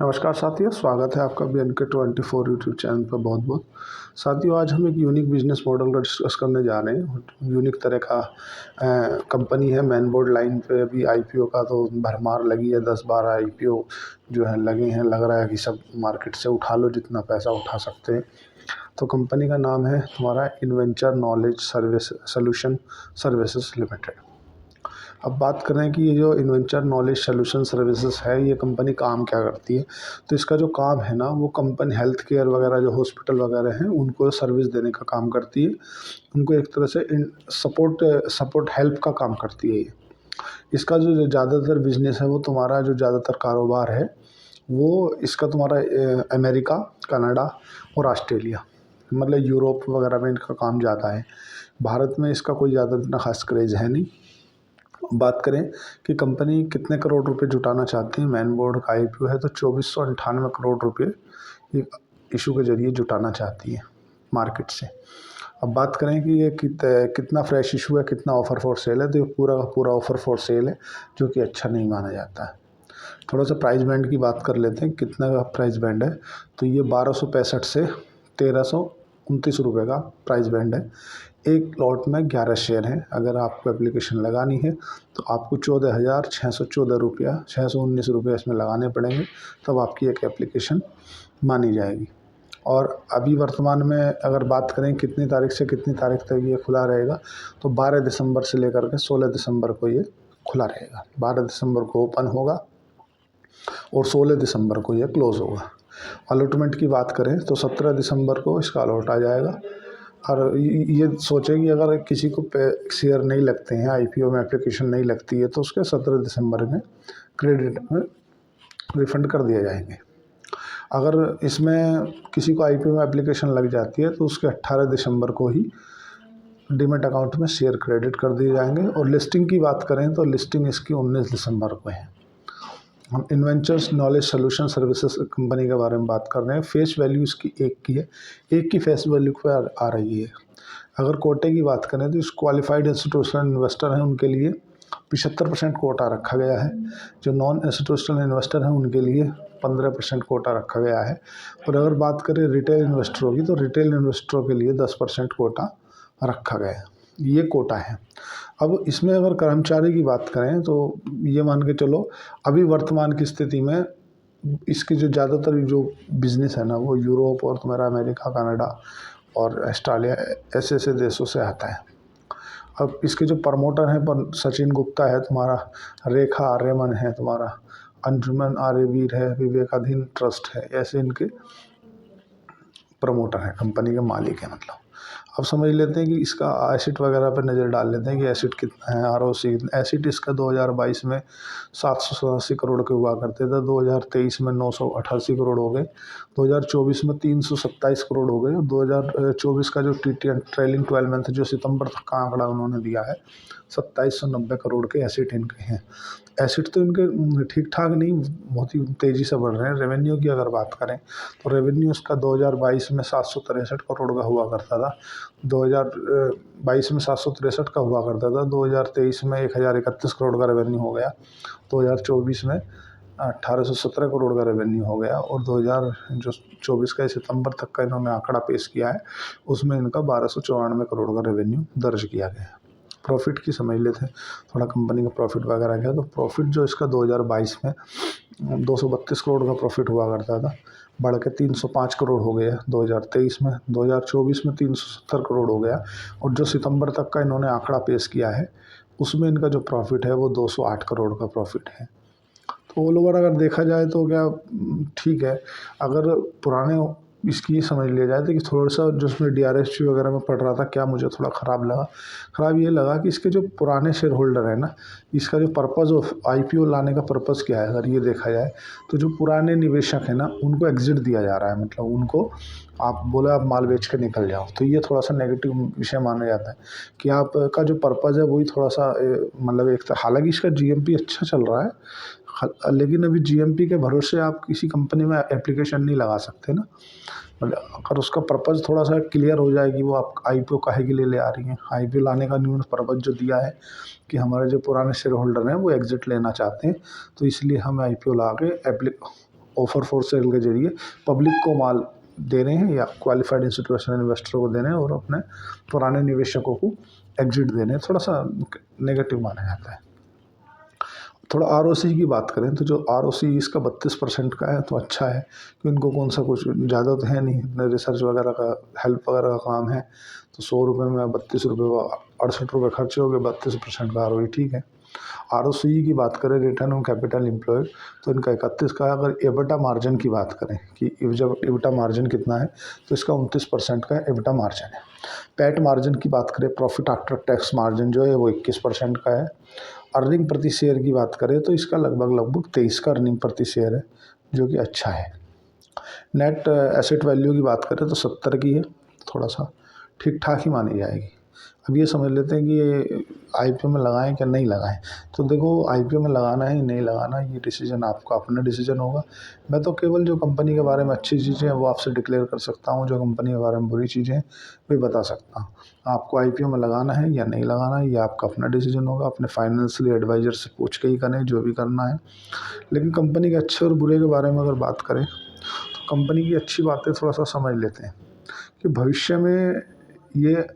नमस्कार साथियों, स्वागत है आपका BNK24 यूट्यूब चैनल पर। बहुत बहुत साथियों, आज हम एक यूनिक बिजनेस मॉडल का डिस्कस करने जा रहे हैं। यूनिक तरह का कंपनी है। मैन बोर्ड लाइन पे अभी IPO का तो भरमार लगी है। 10-12 IPO जो है लगे हैं। लग रहा है कि सब मार्केट से उठा लो जितना पैसा उठा सकते हैं। तो कंपनी का नाम है तुम्हारा inventure knowledge service solution services limited. अब बात करें कि ये जो इन्वेंचर नॉलेज सोल्यूशन सर्विसेज है, ये कंपनी काम क्या करती है। तो इसका जो काम है ना, वो कंपनी हेल्थ केयर वगैरह जो हॉस्पिटल वगैरह हैं उनको सर्विस देने का काम करती है। उनको एक तरह से सपोर्ट हेल्प का काम करती है ये। इसका जो ज़्यादातर बिजनेस है, वो तुम्हारा जो ज़्यादातर कारोबार है वो इसका तुम्हारा अमेरिका, कनाडा और ऑस्ट्रेलिया, मतलब यूरोप वगैरह में इनका काम ज़्यादा है। भारत में इसका कोई ज़्यादा इतना खास क्रेज़ है नहीं। बात करें कि कंपनी कितने करोड़ रुपए जुटाना चाहती है। मैन बोर्ड का IPO है तो 2498 करोड़ रुपए ये इशू के जरिए जुटाना चाहती है मार्केट से। अब बात करें कि ये कितना फ्रेश इशू है, कितना ऑफ़र फॉर सेल है, तो ये पूरा का पूरा ऑफ़र फॉर सेल है, जो कि अच्छा नहीं माना जाता है। थोड़ा सा प्राइस बैंड की बात कर लेते हैं, कितना का प्राइस बैंड है। तो ये 1265 से 1329 रुपये का प्राइस बैंड है। एक लॉट में 11 शेयर हैं। अगर आपको एप्लीकेशन लगानी है तो आपको 14,614 रुपया 619 रुपये इसमें लगाने पड़ेंगे, तब आपकी एक एप्लीकेशन मानी जाएगी। और अभी वर्तमान में अगर बात करें कितनी तारीख से कितनी तारीख तक ये खुला रहेगा, तो 12 दिसंबर से लेकर के 16 दिसंबर को ये खुला रहेगा। 12 दिसंबर को ओपन होगा और 16 दिसंबर को ये क्लोज़ होगा। अलॉटमेंट की बात करें तो 17 दिसंबर को इसका अलॉट आ जाएगा। और ये सोचें कि अगर किसी को शेयर नहीं लगते हैं, IPO में एप्लीकेशन नहीं लगती है, तो उसके 17 दिसंबर में क्रेडिट में रिफ़ंड कर दिए जाएंगे। अगर इसमें किसी को IPO में एप्लीकेशन लग जाती है तो उसके 18 दिसंबर को ही डीमैट अकाउंट में शेयर क्रेडिट कर दिए जाएंगे। और लिस्टिंग की बात करें तो लिस्टिंग इसकी 19 दिसंबर को है। हम इन्वेंचर्स नॉलेज सोल्यूशन सर्विसेज कंपनी के बारे में बात कर रहे हैं। फेस वैल्यू इसकी एक की है, एक की फेस वैल्यू पर आ रही है। अगर कोटे की बात करें तो इस क्वालिफाइड इंस्टीट्यूशनल इन्वेस्टर हैं उनके लिए 75% कोटा रखा गया है। जो नॉन इंस्टीट्यूशनल इन्वेस्टर हैं उनके लिए 15% कोटा रखा गया है। और अगर बात करें रिटेल इन्वेस्टरों की, तो रिटेल इन्वेस्टरों के लिए 10% कोटा रखा गया है। ये कोटा है। अब इसमें अगर कर्मचारी की बात करें तो ये मान के चलो, अभी वर्तमान की स्थिति में इसकी जो ज़्यादातर जो बिज़नेस है ना, वो यूरोप और तुम्हारा अमेरिका, कनाडा और ऑस्ट्रेलिया ऐसे देशों से आता है। अब इसके जो प्रमोटर हैं, पर सचिन गुप्ता है तुम्हारा, रेखा आर्यमन है तुम्हारा, अंजुमन आर्यवीर है, विवेकाधीन ट्रस्ट है, ऐसे इनके प्रमोटर हैं, कंपनी के मालिक हैं मतलब। अब समझ लेते हैं कि इसका एसिड वगैरह पर नज़र डाल लेते हैं कि एसिड कितना है। ROC एसिड इसका 2022 में 787 करोड़ के हुआ करते थे, 2023 में 988 करोड़ हो गए, 2024 में 327 करोड़ हो गए, और 2024 का जो ट्रेलिंग 12 मंथ जो सितंबर तक का आंकड़ा उन्होंने दिया है, 2790 करोड़ के एसिड इनके हैं। एसिड तो इनके ठीक ठाक नहीं, बहुत ही तेज़ी से बढ़ रहे हैं। रेवेन्यू की अगर बात करें तो रेवेन्यू इसका 2022 में 763 करोड़ का हुआ करता था, 2022 में 763 का हुआ करता था, 2023 में 1031 करोड़ का रेवेन्यू हो गया, 2024 में 1817 करोड़ का रेवेन्यू हो गया, और 2024 का सितंबर तक का इन्होंने आंकड़ा पेश किया है, उसमें इनका 1294 करोड़ का रेवेन्यू दर्ज किया गया है। प्रॉफिट की समझ लेते हैं थोड़ा, कंपनी का प्रॉफिट वगैरह क्या है। तो प्रॉफिट जो इसका 2022 में 232 करोड़ का प्रॉफिट हुआ करता था, बढ़ के 305 करोड़ हो गया 2023 में, 2024 में 370 करोड़ हो गया, और जो सितंबर तक का इन्होंने आंकड़ा पेश किया है उसमें इनका जो प्रॉफिट है वो 208 करोड़ का प्रॉफिट है। तो ऑल ओवर अगर देखा जाए तो क्या ठीक है। अगर पुराने इसकी ये समझ लिया जाए तो कि थोड़ा सा जो उसमें DRHP वगैरह में पढ़ रहा था, क्या मुझे थोड़ा ख़राब ये लगा कि इसके जो पुराने शेयर होल्डर है ना, इसका जो पर्पज़ ऑफ IPO लाने का पर्पज़ क्या है, अगर ये देखा जाए तो जो पुराने निवेशक है ना उनको एग्जिट दिया जा रहा है। मतलब उनको आप बोला आप माल बेच के निकल जाओ, तो ये थोड़ा सा नेगेटिव विषय माना जाता है कि आपका जो पर्पज़ है वही थोड़ा सा मतलब एक हालांकि इसका GMP अच्छा चल रहा है, लेकिन अभी GMP के भरोसे आप किसी कंपनी में एप्लीकेशन नहीं लगा सकते ना। मतलब अगर उसका पर्पज़ थोड़ा सा क्लियर हो जाए कि वो आप IPO काहे के लिए ले आ रही हैं। IPO लाने का न्यून पर्पज़ जो दिया है कि हमारे जो पुराने शेयर होल्डर हैं वो एग्ज़िट लेना चाहते हैं, तो इसलिए हम IPO ला के ऑफर फॉर सेल के जरिए पब्लिक को माल दे रहे हैं या क्वालिफाइड इंस्टीट्यूशनल इन्वेस्टर को दे रहे हैं और अपने पुराने निवेशकों को एग्जिट दे रहे हैं, थोड़ा सा नेगेटिव माना जाता है। थोड़ा आरओसी की बात करें तो जो आरओसी इसका 32% का है तो अच्छा है कि इनको कौन सा कुछ ज़्यादा तो है नहीं, अपने रिसर्च वगैरह का हेल्प वगैरह का काम है, तो 100 रुपये में 32 रुपये 68 रुपये खर्चे हो गए, 32% का आरओई ठीक है। आरओसी की बात करें रिटर्न ऑन कैपिटल एम्प्लॉयड तो इनका 31 का है। अगर एबिटा मार्जिन की बात करें कि जब एबिटा मार्जिन कितना है तो इसका 29% का एबिटा मार्जिन है। पैट मार्जिन की बात करें, प्रॉफिट आफ्टर टैक्स मार्जिन जो है वो 21% का है। अर्निंग प्रति शेयर की बात करें तो इसका लगभग 23 का अर्निंग प्रति शेयर है, जो कि अच्छा है। नेट एसेट वैल्यू की बात करें तो 70 की है, थोड़ा सा ठीक ठाक ही मानी जाएगी। अब ये समझ लेते हैं कि ये आईपीओ में लगाएं क्या नहीं लगाएं। तो देखो, आईपीओ में लगाना है नहीं लगाना ये डिसीजन आपका अपना डिसीजन होगा। मैं तो केवल जो कंपनी के बारे में अच्छी चीज़ें हैं वो आपसे डिक्लेयर कर सकता हूँ, जो कंपनी के बारे में बुरी चीज़ें हैं वे बता सकता हूँ। आपको आईपीओ में लगाना है या नहीं लगाना है ये आपका अपना डिसीजन होगा। अपने फाइनेंशियल एडवाइज़र से पूछ के ही करें जो भी करना है। लेकिन कंपनी के अच्छे और बुरे के बारे में अगर बात करें तो कंपनी की अच्छी बातें थोड़ा सा समझ लेते हैं कि भविष्य में ये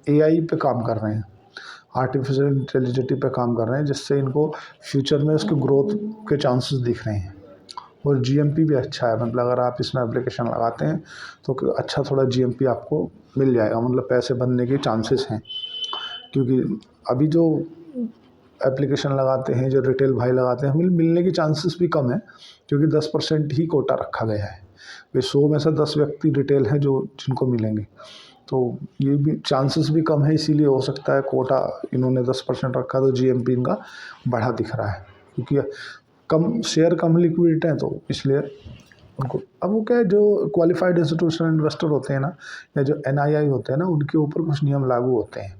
एआई पे काम कर रहे हैं, आर्टिफिशियल इंटेलिजेंस पे काम कर रहे हैं, जिससे इनको फ्यूचर में उसके ग्रोथ के चांसेस दिख रहे हैं। और जीएमपी भी अच्छा है, मतलब अगर आप इसमें एप्लीकेशन लगाते हैं तो अच्छा थोड़ा जीएमपी आपको मिल जाएगा, मतलब पैसे बनने के चांसेस हैं। क्योंकि अभी जो एप्लीकेशन लगाते हैं, जो रिटेल भाई लगाते हैं, मिलने की चांसेस भी कम है, क्योंकि 10% ही कोटा रखा गया है। वे 100 में से 10 व्यक्ति रिटेल हैं जो जिनको मिलेंगे, तो ये भी चांसेस भी कम है। इसीलिए हो सकता है कोटा इन्होंने 10% रखा तो जीएमपी इनका बढ़ा दिख रहा है, क्योंकि कम शेयर कम लिक्विड है तो इसलिए उनको। अब वो क्या है, जो क्वालिफाइड इंस्टीट्यूशनल इन्वेस्टर होते हैं ना, या जो एनआईआई होते हैं ना, उनके ऊपर कुछ नियम लागू होते हैं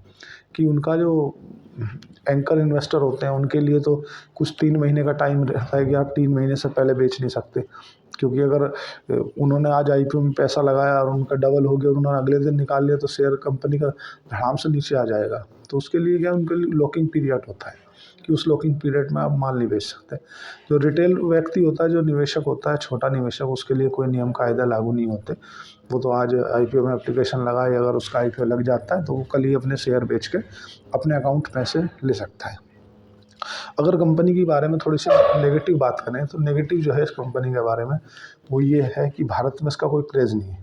कि उनका जो एंकर इन्वेस्टर होते हैं उनके लिए तो कुछ 3 महीने का टाइम रहता है कि आप 3 महीने से पहले बेच नहीं सकते। क्योंकि अगर उन्होंने आज आईपीओ में पैसा लगाया और उनका डबल हो गया और उन्होंने अगले दिन निकाल लिया तो शेयर कंपनी का धड़ाम से नीचे आ जाएगा। तो उसके लिए क्या, उनके लिए लॉकिंग पीरियड होता है कि उस लॉकिंग पीरियड में आप माल नहीं बेच सकते। जो रिटेल व्यक्ति होता है, जो निवेशक होता है, छोटा निवेशक, उसके लिए कोई नियम कायदा लागू नहीं होते। वो तो आज आईपीओ में एप्लीकेशन लगाए, अगर उसका आईपीओ लग जाता है तो वो कल ही अपने शेयर बेच के अपने अकाउंट में से ले सकता है। अगर कंपनी के बारे में थोड़ी सी नेगेटिव बात करें तो नेगेटिव जो है इस कंपनी के बारे में वो ये है कि भारत में इसका कोई क्रेज़ नहीं है,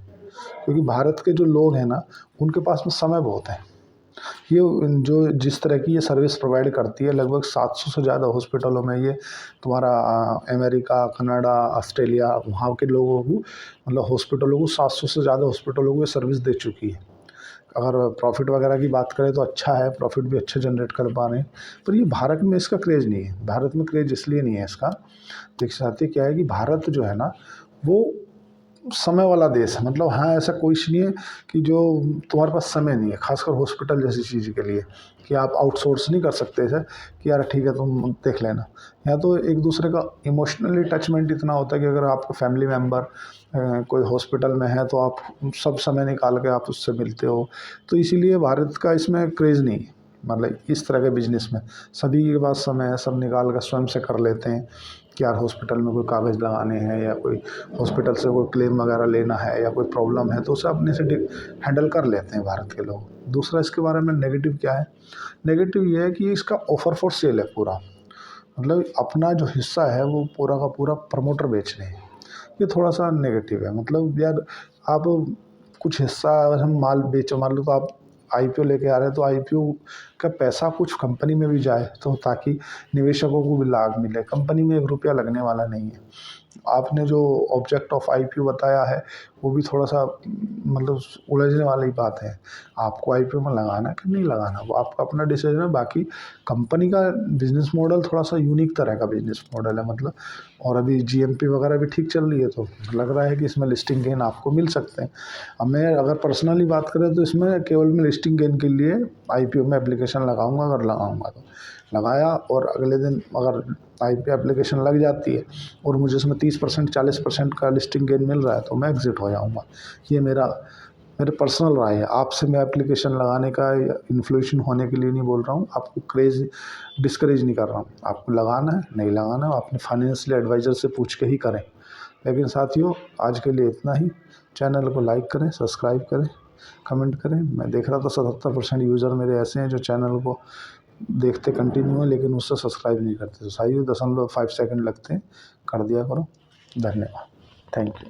क्योंकि भारत के जो लोग हैं ना उनके पास में समय बहुत है। ये जो जिस तरह की ये सर्विस प्रोवाइड करती है, लगभग 700 से ज़्यादा हॉस्पिटलों में ये तुम्हारा अमेरिका, कनाडा, ऑस्ट्रेलिया, वहाँ के लोगों को, मतलब हॉस्पिटलों को 700 से ज़्यादा हॉस्पिटलों को ये सर्विस दे चुकी है। अगर प्रॉफिट वगैरह की बात करें तो अच्छा है, प्रॉफिट भी अच्छे जनरेट कर पा रहे हैं। पर ये भारत में इसका क्रेज़ नहीं है। भारत में क्रेज़ इसलिए नहीं है इसका, देख सकते क्या है कि भारत जो है ना वो समय वाला देश है। मतलब हाँ, ऐसा कोई नहीं है कि जो तुम्हारे पास समय नहीं है, खासकर हॉस्पिटल जैसी चीज़ के लिए, कि आप आउटसोर्स नहीं कर सकते ऐसे कि यार ठीक है तुम देख लेना। यहाँ तो एक दूसरे का इमोशनली टचमेंट इतना होता है कि अगर आपका फैमिली मेम्बर कोई हॉस्पिटल में है तो आप सब समय निकाल के आप उससे मिलते हो। तो इसीलिए भारत का इसमें क्रेज़ नहीं है। मतलब इस तरह के बिजनेस में सभी के पास समय है, सब निकाल कर स्वयं से कर लेते हैं कि यार हॉस्पिटल में कोई कागज़ लगाने हैं या कोई हॉस्पिटल से कोई क्लेम वगैरह लेना है या कोई प्रॉब्लम है तो उसे अपने से हैंडल कर लेते हैं भारत के लोग। दूसरा इसके बारे में नेगेटिव क्या है, नेगेटिव ये है कि इसका ऑफर फॉर सेल है पूरा, मतलब अपना जो हिस्सा है वो पूरा का पूरा प्रमोटर बेच रहे हैं। ये थोड़ा सा नेगेटिव है। मतलब यार आप कुछ हिस्सा अगर हम माल बेचो, मान लो तो आप आईपीओ लेके आ रहे हैं तो आईपीओ का पैसा कुछ कंपनी में भी जाए तो ताकि निवेशकों को भी लाभ मिले। कंपनी में 1 रुपया लगने वाला नहीं है। आपने जो ऑब्जेक्ट ऑफ आईपीओ बताया है वो भी थोड़ा सा मतलब उलझने वाली बात है। आपको आईपीओ में लगाना है कि नहीं लगाना वो आपका अपना डिसीजन है। बाकी कंपनी का बिजनेस मॉडल थोड़ा सा यूनिक तरह का बिजनेस मॉडल है, मतलब। और अभी जीएमपी वगैरह भी ठीक चल रही है तो लग रहा है कि इसमें लिस्टिंग गेन आपको मिल सकते हैं। अब मैं अगर पर्सनली बात करें तो इसमें केवल मैं लिस्टिंग गेन के लिए आईपीओ में एप्लीकेशन लगाऊंगा। अगर लगाऊंगा तो लगाया और अगले दिन अगर आईपीओ एप्लीकेशन लग जाती है और मुझे इसमें 30% 40% का लिस्टिंग गेन मिल रहा है तो मैं एग्जिट हो जाऊंगा। ये मेरा मेरे पर्सनल राय है। आपसे मैं एप्लीकेशन लगाने का या इन्फ्लुएंस होने के लिए नहीं बोल रहा हूँ, आपको क्रेज़ डिस्करेज नहीं कर रहा हूँ। आपको लगाना है, नहीं लगाना है, अपने फाइनेंशियल एडवाइज़र से पूछ के ही करें। लेकिन साथियों, आज के लिए इतना ही। चैनल को लाइक करें, सब्सक्राइब करें, कमेंट करें। मैं देख रहा था 77% यूज़र मेरे ऐसे हैं जो चैनल को देखते कंटिन्यू हैं, लेकिन उससे सब्सक्राइब नहीं करते। तो 0.5 सेकंड लगते हैं, कर दिया करो। धन्यवाद। Thank you.